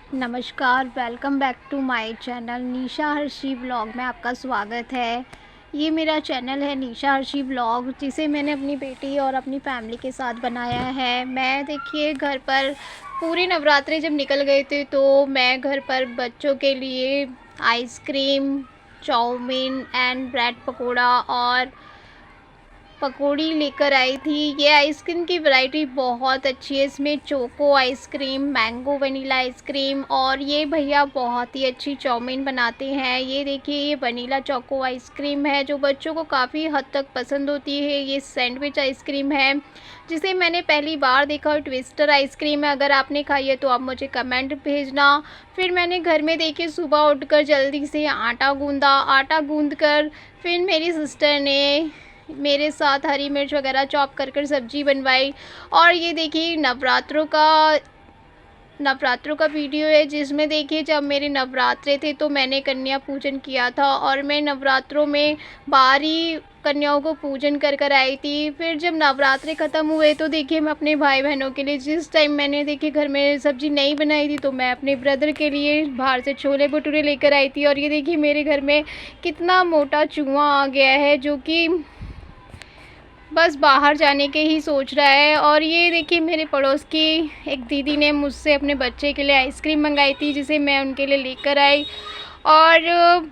नमस्कार, welcome back to my channel Nisha Harshi vlog में आपका स्वागत है। ये मेरा चैनल है निशा हर्षी व्लॉग, जिसे मैंने अपनी बेटी और अपनी फैमिली के साथ बनाया है। मैं देखिए घर पर पूरे नवरात्रे जब निकल गए थे तो मैं घर पर बच्चों के लिए ice cream, chow mein and bread pakora और पकौड़ी लेकर आई थी। ये आइसक्रीम की वैरायटी बहुत अच्छी है। इसमें choco ice cream, mango vanilla ice cream और ये भैया बहुत ही अच्छी चाउमीन बनाते हैं। ये देखिए, ये वनीला चोको आइसक्रीम है जो बच्चों को काफ़ी हद तक पसंद होती है। ये सैंडविच आइसक्रीम है जिसे मैंने पहली बार देखा, और ट्विस्टर आइसक्रीम है। अगर आपने खाई है तो आप मुझे कमेंट भेजना। फिर मैंने घर में देखिए सुबह उठकर जल्दी से आटा गूँधा। आटा गूँध कर फिर मेरी सिस्टर ने मेरे साथ हरी मिर्च वगैरह चॉप कर सब्ज़ी बनवाई। और ये देखिए नवरात्रों का वीडियो है, जिसमें देखिए जब मेरे नवरात्रे थे तो मैंने कन्या पूजन किया था और मैं नवरात्रों में बाहरी कन्याओं को पूजन कर आई थी। फिर जब नवरात्रे ख़त्म हुए तो देखिए मैं अपने भाई बहनों के लिए, जिस टाइम मैंने देखिए घर में सब्ज़ी नहीं बनाई थी, तो मैं अपने ब्रदर के लिए बाहर से छोले भटूरे लेकर आई थी। और ये देखिए मेरे घर में कितना मोटा चूहा आ गया है जो कि बस बाहर जाने के ही सोच रहा है। और ये देखिए मेरे पड़ोस की एक दीदी ने मुझसे अपने बच्चे के लिए आइसक्रीम मंगाई थी, जिसे मैं उनके लिए लेकर आई। और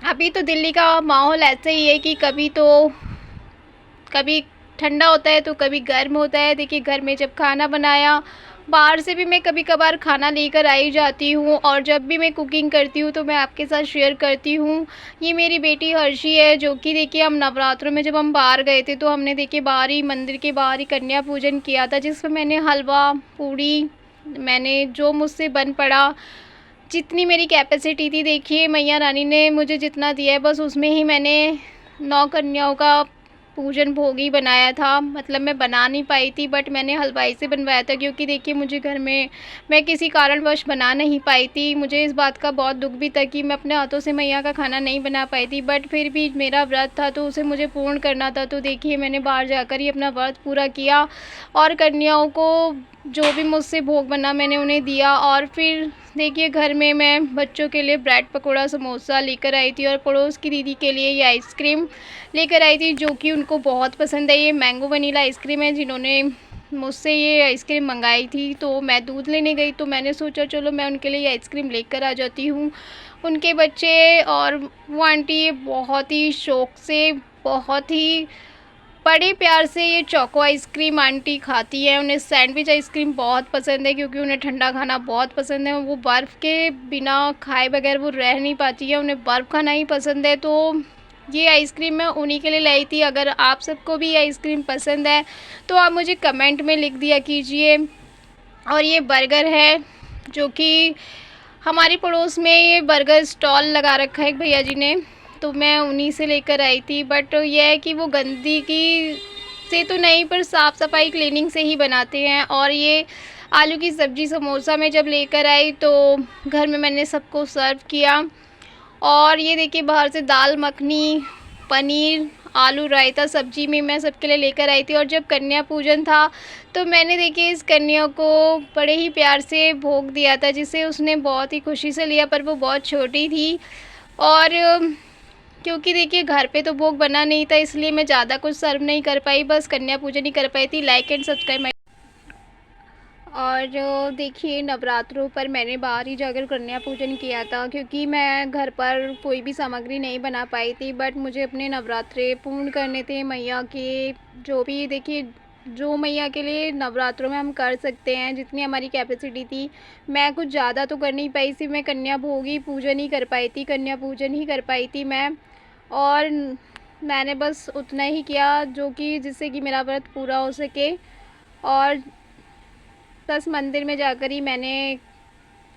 अभी तो दिल्ली का माहौल ऐसा ही है कि कभी ठंडा होता है तो कभी गर्म होता है। देखिए घर में जब खाना बनाया, बाहर से भी मैं कभी कभार खाना लेकर आई जाती हूँ, और जब भी मैं कुकिंग करती हूँ तो मैं आपके साथ शेयर करती हूँ। ये मेरी बेटी हर्षी है, जो कि देखिए हम नवरात्रों में जब हम बाहर गए थे तो हमने देखिए बाहर ही मंदिर के बाहर ही कन्या पूजन किया था, जिसमें मैंने हलवा पूड़ी, मैंने जो मुझसे बन पड़ा, जितनी मेरी कैपेसिटी थी, देखिए मैया रानी ने मुझे जितना दिया है बस उसमें ही मैंने 9 कन्याओं का पूजन भोग ही बनाया था। मतलब मैं बना नहीं पाई थी, बट मैंने हलवाई से बनवाया था, क्योंकि देखिए मुझे घर में मैं किसी कारणवश बना नहीं पाई थी। मुझे इस बात का बहुत दुख भी था कि मैं अपने हाथों से मैया का खाना नहीं बना पाई थी, बट फिर भी मेरा व्रत था तो उसे मुझे पूर्ण करना था। तो देखिए मैंने बाहर जाकर ही अपना व्रत पूरा किया और कन्याओं को जो भी मुझसे भोग बना मैंने उन्हें दिया। और फिर देखिए घर में मैं बच्चों के लिए ब्रेड पकोड़ा, समोसा लेकर आई थी, और पड़ोस की दीदी के लिए ये आइसक्रीम लेकर आई थी, जो कि उनको बहुत पसंद है। ये मैंगो वनीला आइसक्रीम है। जिन्होंने मुझसे ये आइसक्रीम मंगाई थी तो मैं दूध लेने गई, तो मैंने सोचा चलो मैं उनके लिए ये आइसक्रीम लेकर आ जाती हूँ। उनके बच्चे और वो आंटी ये बहुत ही शौक़ से, बहुत ही बड़े प्यार से ये चोको आइसक्रीम आंटी खाती है। उन्हें सैंडविच आइसक्रीम बहुत पसंद है, क्योंकि उन्हें ठंडा खाना बहुत पसंद है। वो बर्फ़ के बिना खाए बगैर वो रह नहीं पाती है, उन्हें बर्फ़ खाना ही पसंद है। तो ये आइसक्रीम मैं उन्हीं के लिए लाई थी। अगर आप सबको भी ये आइसक्रीम पसंद है तो आप मुझे कमेंट में लिख दिया कीजिए। और ये बर्गर है, जो कि हमारे पड़ोस में ये बर्गर स्टॉल लगा रखा है एक भैया जी ने, तो मैं उन्हीं से लेकर आई थी। बट यह है कि वो गंदगी से तो नहीं, पर साफ़ सफाई क्लीनिंग से ही बनाते हैं। और ये आलू की सब्ज़ी समोसा मैं जब लेकर आई तो घर में मैंने सबको सर्व किया। और ये देखिए बाहर से दाल मखनी, पनीर, आलू रायता सब्जी में मैं सबके लिए लेकर आई थी। और जब कन्या पूजन था तो मैंने देखिए इस कन्या को बड़े ही प्यार से भोग दिया था, जिसे उसने बहुत ही खुशी से लिया, पर वो बहुत छोटी थी। और क्योंकि देखिए घर पे तो भोग बना नहीं था, इसलिए मैं ज़्यादा कुछ सर्व नहीं कर पाई, बस कन्या पूजन ही कर पाई थी। Like and subscribe. और देखिए नवरात्रों पर मैंने बाहर ही जाकर कन्या पूजन किया था, क्योंकि मैं घर पर कोई भी सामग्री नहीं बना पाई थी। बट मुझे अपने नवरात्रे पूर्ण करने थे मैया के, जो भी देखिए जो मैया के लिए नवरात्रों में हम कर सकते हैं, जितनी हमारी कैपेसिटी थी। मैं कुछ ज़्यादा तो कर नहीं पाई, सिर्फ मैं कन्या भोग ही पूजन ही कर पाई थी, कन्या पूजन ही कर पाई थी मैं। और मैंने बस उतना ही किया जो कि जिससे कि मेरा व्रत पूरा हो सके। और बस मंदिर में जाकर ही मैंने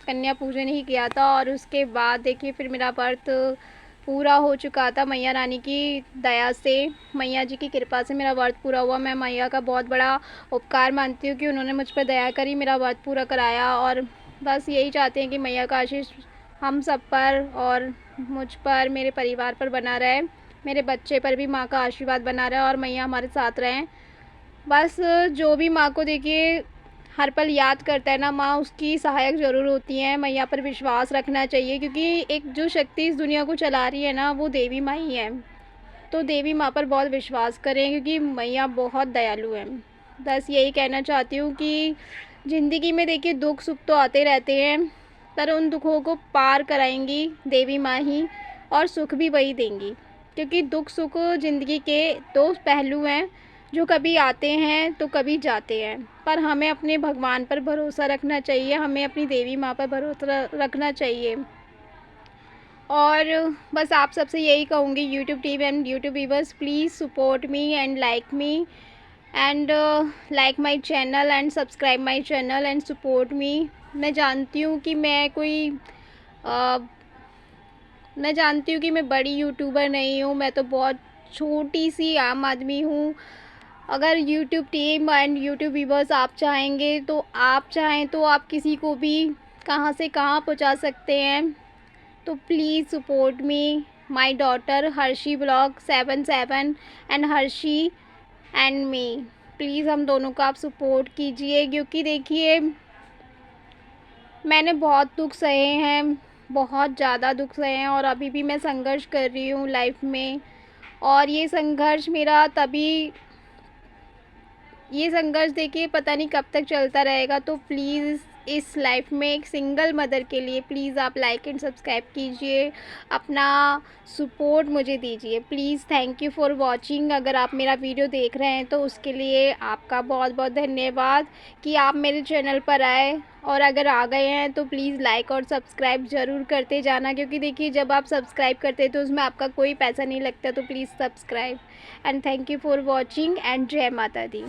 कन्या पूजन ही किया था। और उसके बाद देखिए फिर मेरा व्रत पूरा हो चुका था मैया रानी की दया से, मैया जी की कृपा से मेरा व्रत पूरा हुआ। मैं मैया का बहुत बड़ा उपकार मानती हूँ कि उन्होंने मुझ पर दया करी, मेरा व्रत पूरा कराया। और बस यही चाहते हैं कि मैया का आशीष हम सब पर और मुझ पर, मेरे परिवार पर बना रहे, मेरे बच्चे पर भी माँ का आशीर्वाद बना रहे और मैया हमारे साथ रहें। बस जो भी माँ को देखिए हर पल याद करता है ना माँ, उसकी सहायक ज़रूर होती हैं। मैया पर विश्वास रखना चाहिए, क्योंकि एक जो शक्ति इस दुनिया को चला रही है ना, वो देवी माँ ही है। तो देवी माँ पर बहुत विश्वास करें, क्योंकि मैया बहुत दयालु है। बस यही कहना चाहती हूँ कि ज़िंदगी में देखिए दुख सुख तो आते रहते हैं, पर उन दुखों को पार कराएंगी देवी माँ ही, और सुख भी वही देंगी। क्योंकि दुख सुख ज़िंदगी के दो पहलू हैं, जो कभी आते हैं तो कभी जाते हैं। पर हमें अपने भगवान पर भरोसा रखना चाहिए, हमें अपनी देवी माँ पर भरोसा रखना चाहिए। और बस आप सबसे यही कहूँगी, YouTube team and YouTube viewers, please support me and like me and like my channel and subscribe my channel and support me. मैं जानती हूँ कि मैं जानती हूँ कि मैं बड़ी यूट्यूबर नहीं हूँ, मैं तो बहुत छोटी सी आम आदमी हूँ। अगर YouTube team and YouTube viewers आप चाहेंगे, तो आप चाहें तो आप किसी को भी कहाँ से कहाँ पहुँचा सकते हैं। तो please support me, my daughter Harshi blog 77 and Harshi and me. Please हम दोनों को आप सपोर्ट कीजिए, क्योंकि देखिए मैंने बहुत दुख सहे हैं, बहुत ज़्यादा दुख सहे हैं, और अभी भी मैं संघर्ष कर रही हूँ लाइफ में। और ये संघर्ष देखिए पता नहीं कब तक चलता रहेगा। तो प्लीज़ इस लाइफ में एक सिंगल मदर के लिए प्लीज़ आप लाइक एंड सब्सक्राइब कीजिए, अपना सपोर्ट मुझे दीजिए please. Thank you for watching. अगर आप मेरा वीडियो देख रहे हैं तो उसके लिए आपका बहुत बहुत धन्यवाद कि आप मेरे चैनल पर आए, और अगर आ गए हैं तो प्लीज़ लाइक और सब्सक्राइब ज़रूर करते जाना, क्योंकि देखिए जब आप सब्सक्राइब करते हैं तो उसमें आपका कोई पैसा नहीं लगता। तो please subscribe and thank you for watching and जय माता दी।